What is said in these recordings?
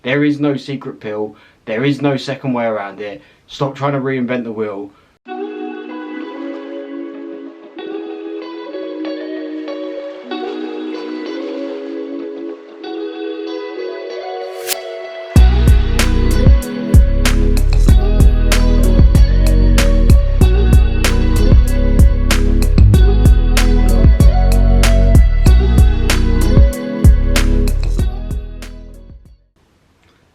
There is no secret pill. There is no second way around it. Stop trying to reinvent the wheel.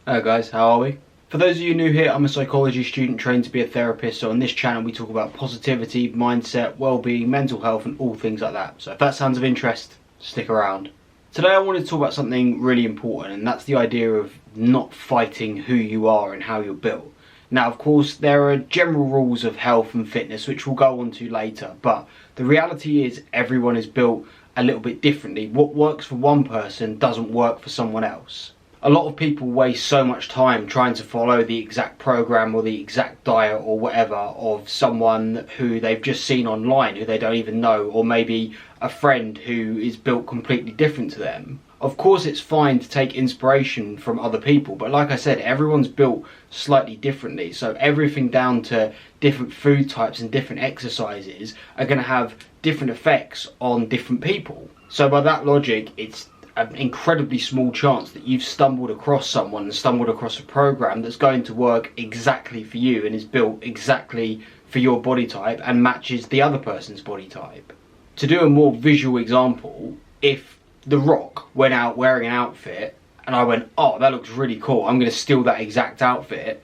Hello guys, how are we? For those of you new here, I'm a psychology student trained to be a therapist, so on this channel we talk about positivity, mindset, well-being, mental health and all things like that. So if that sounds of interest, stick around. Today I wanted to talk about something really important, and that's the idea of not fighting who you are and how you're built. Now of course there are general rules of health and fitness which we'll go on to later, but the reality is everyone is built a little bit differently. What works for one person doesn't work for someone else. A lot of people waste so much time trying to follow the exact program or the exact diet or whatever of someone who they've just seen online, who they don't even know, or maybe a friend who is built completely different to them. Of course it's fine to take inspiration from other people, but like I said, everyone's built slightly differently, so everything down to different food types and different exercises are going to have different effects on different people. So by that logic, it's an incredibly small chance that you've stumbled across someone and stumbled across a program that's going to work exactly for you and is built exactly for your body type and matches the other person's body type. To do a more visual example, if The Rock went out wearing an outfit and I went, oh, that looks really cool, I'm going to steal that exact outfit,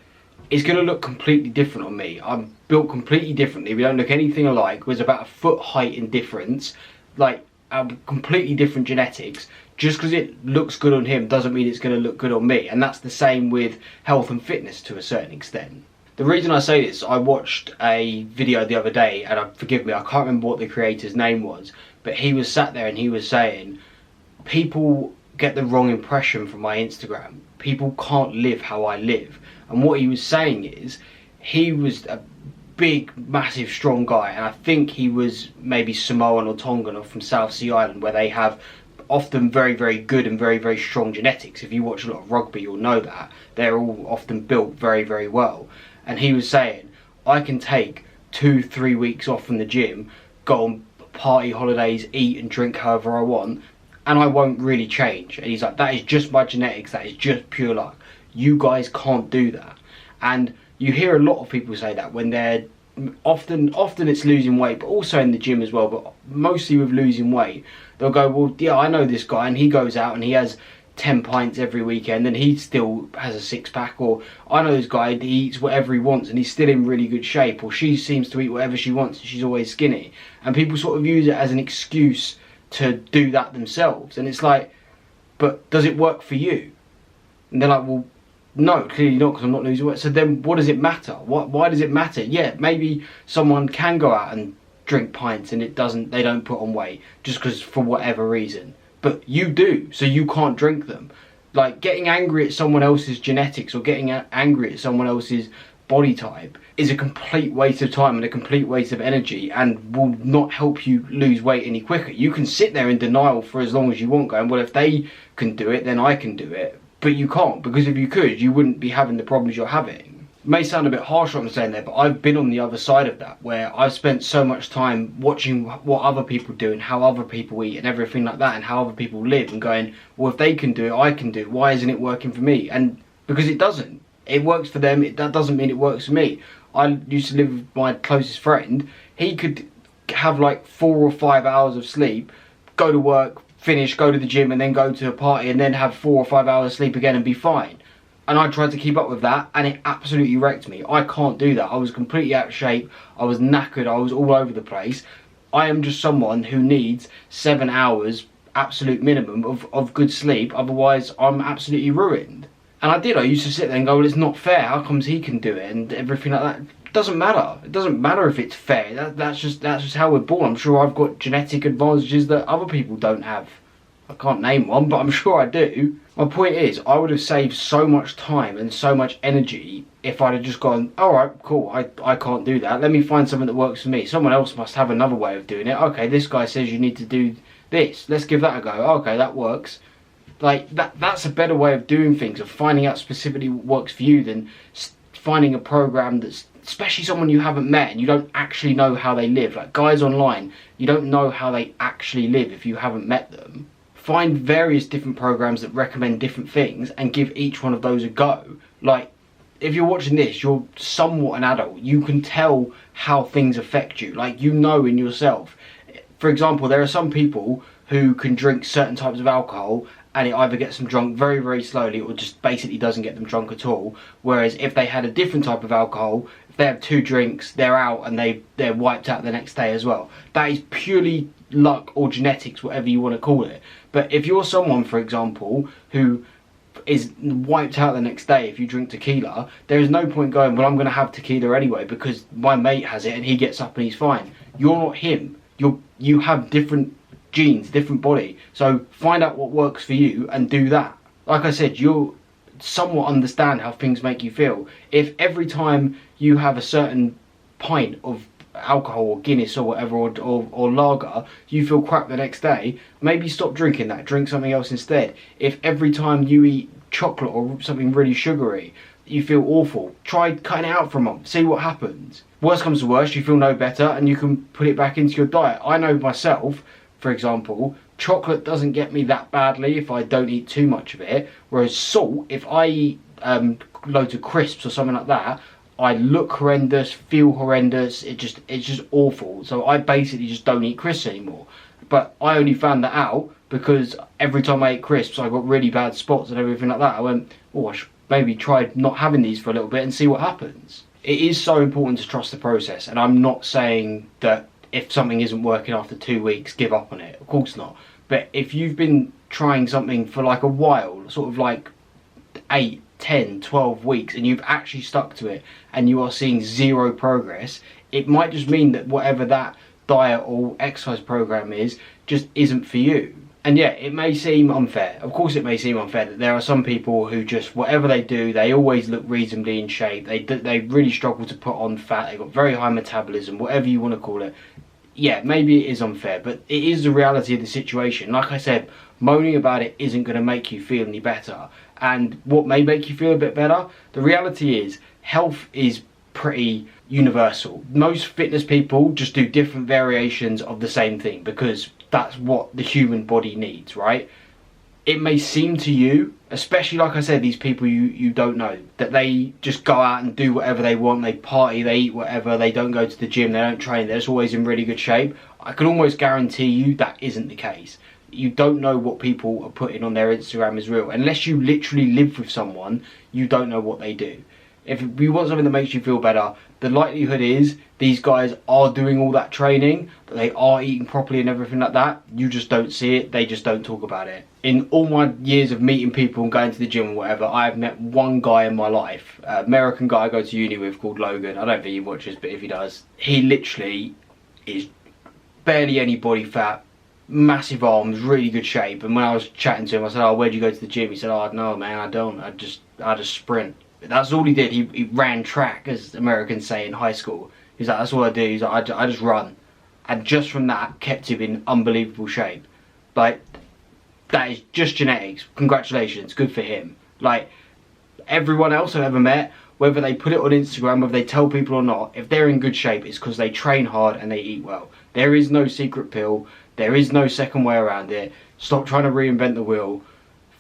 it's going to look completely different on me. I'm built completely differently, we don't look anything alike, there's about a foot height in difference, like completely different genetics. Just because it looks good on him doesn't mean it's going to look good on me, and that's the same with health and fitness to a certain extent. The reason I say this, I watched a video the other day, and forgive me, I can't remember what the creator's name was, but he was sat there and he was saying, people get the wrong impression from my Instagram. People can't live how I live. And what he was saying is, he was a big, massive, strong guy, and I think he was maybe Samoan or Tongan or from South Sea Island, where they have often very, very good and very, very strong genetics. If you watch a lot of rugby, you'll know that. They're all often built very, very well. And he was saying, I can take 2-3 weeks off from the gym, go on party holidays, eat and drink however I want, and I won't really change. And he's like, that is just my genetics, that is just pure luck. You guys can't do that. And you hear a lot of people say that when they're often it's losing weight, but also in the gym as well, but mostly with losing weight, they'll go, well, yeah, I know this guy and he goes out and he has 10 pints every weekend and he still has a six-pack, or I know this guy, he eats whatever he wants and he's still in really good shape, or she seems to eat whatever she wants and she's always skinny. And people sort of use it as an excuse to do that themselves, and it's like, but does it work for you? And they're like, well, no, clearly not, because I'm not losing weight. So then what does it matter? Why does it matter? Yeah, maybe someone can go out and drink pints and they don't put on weight just because for whatever reason. But you do, so you can't drink them. Like, getting angry at someone else's genetics or getting angry at someone else's body type is a complete waste of time and a complete waste of energy, and will not help you lose weight any quicker. You can sit there in denial for as long as you want, going, well, if they can do it, then I can do it. But you can't, because if you could, you wouldn't be having the problems you're having. It may sound a bit harsh what I'm saying there, but I've been on the other side of that, where I've spent so much time watching what other people do and how other people eat and everything like that, and how other people live, and going, well, if they can do it, I can do it. Why isn't it working for me? And because it doesn't. It works for them, that doesn't mean it works for me. I used to live with my closest friend. He could have like 4 or 5 hours of sleep, go to work, finish, go to the gym, and then go to a party, and then have 4 or 5 hours sleep again and be fine. And I tried to keep up with that, and it absolutely wrecked me. I can't do that. I was completely out of shape, I was knackered, I was all over the place. I am just someone who needs 7 hours absolute minimum of good sleep, otherwise I'm absolutely ruined. And I used to sit there and go, well, it's not fair, how comes he can do it, and everything like that. It doesn't matter. It doesn't matter if it's fair. That's just how we're born. I'm sure I've got genetic advantages that other people don't have. I can't name one, but I'm sure I do. My point is, I would have saved so much time and so much energy if I'd have just gone, alright, cool, I can't do that. Let me find something that works for me. Someone else must have another way of doing it. Okay, this guy says you need to do this. Let's give that a go. Okay, that works. Like that's a better way of doing things, of finding out specifically what works for you, than finding a program that's, especially someone you haven't met and you don't actually know how they live. Like guys online, you don't know how they actually live if you haven't met them. Find various different programs that recommend different things and give each one of those a go. Like, if you're watching this, you're somewhat an adult. You can tell how things affect you. Like, you know in yourself. For example, there are some people who can drink certain types of alcohol and it either gets them drunk very, very slowly or just basically doesn't get them drunk at all. Whereas if they had a different type of alcohol, if they have 2 drinks, they're out and they're wiped out the next day as well. That is purely luck or genetics, whatever you want to call it. But if you're someone, for example, who is wiped out the next day if you drink tequila, there is no point going, well, I'm going to have tequila anyway because my mate has it and he gets up and he's fine. You're not him. You have different genes, different body. So find out what works for you and do that. Like I said, you'll somewhat understand how things make you feel. If every time you have a certain pint of alcohol or Guinness or whatever or lager, you feel crap the next day, maybe stop drinking that, drink something else instead. If every time you eat chocolate or something really sugary you feel awful, try cutting it out for a month, see what happens. Worst comes to worst, you feel no better and you can put it back into your diet. I know myself, for example, chocolate doesn't get me that badly if I don't eat too much of it, whereas salt, if I eat loads of crisps or something like that, I look horrendous, feel horrendous, it's just awful. So I basically just don't eat crisps anymore. But I only found that out because every time I ate crisps I got really bad spots and everything like that. I went, oh, I should maybe try not having these for a little bit and see what happens. It is so important to trust the process, and I'm not saying that if something isn't working after 2 weeks, give up on it. Of course not. But if you've been trying something for like a while, sort of like 8, 10, 12 weeks, and you've actually stuck to it and you are seeing zero progress, it might just mean that whatever that diet or exercise program is just isn't for you. And yeah, it may seem unfair. Of course it may seem unfair that there are some people who just, whatever they do, they always look reasonably in shape. They really struggle to put on fat. They've got very high metabolism, whatever you want to call it. Yeah, maybe it is unfair, but it is the reality of the situation. Like I said, moaning about it isn't going to make you feel any better. And what may make you feel a bit better, the reality is health is pretty universal. Most fitness people just do different variations of the same thing because that's what the human body needs, right? It may seem to you, especially like I said, these people you don't know, that they just go out and do whatever they want, they party, they eat whatever, they don't go to the gym, they don't train, they're just always in really good shape. I can almost guarantee you that isn't the case. You don't know what people are putting on their Instagram is real. Unless you literally live with someone, you don't know what they do. If you want something that makes you feel better, the likelihood is these guys are doing all that training, that they are eating properly and everything like that. You just don't see it, they just don't talk about it. In all my years of meeting people and going to the gym or whatever, I have met one guy in my life, American guy I go to uni with called Logan. I don't think he watches, but if he does, he literally is barely any body fat, massive arms, really good shape. And when I was chatting to him, I said, oh, where do you go to the gym? He said, oh, no, man, I don't. I just sprint. That's all he did. He ran track, as Americans say, in high school. He's like, that's all I do. He's like, I just run. And just from that, kept him in unbelievable shape. Like, that is just genetics. Congratulations. Good for him. Like, everyone else I've ever met, whether they put it on Instagram, whether they tell people or not, if they're in good shape, it's because they train hard and they eat well. There is no secret pill. There is no second way around it. Stop trying to reinvent the wheel.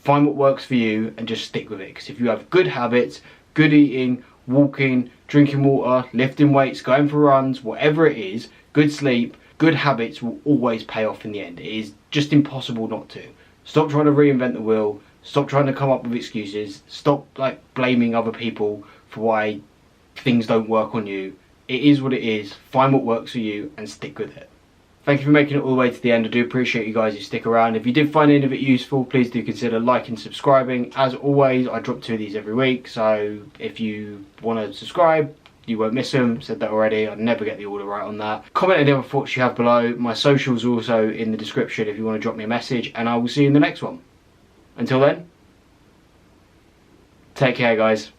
Find what works for you and just stick with it. Because if you have good habits, good eating, walking, drinking water, lifting weights, going for runs, whatever it is, good sleep, good habits will always pay off in the end. It is just impossible not to. Stop trying to reinvent the wheel. Stop trying to come up with excuses. Stop blaming other people for why things don't work on you. It is what it is. Find what works for you and stick with it. Thank you for making it all the way to the end. I do appreciate you guys who stick around. If you did find any of it useful, please do consider liking and subscribing. As always, I drop 2 of these every week, so if you want to subscribe, you won't miss them. Said that already. I never get the order right on that. Comment any other thoughts you have below. My socials are also in the description if you want to drop me a message, and I will see you in the next one. Until then, take care, guys.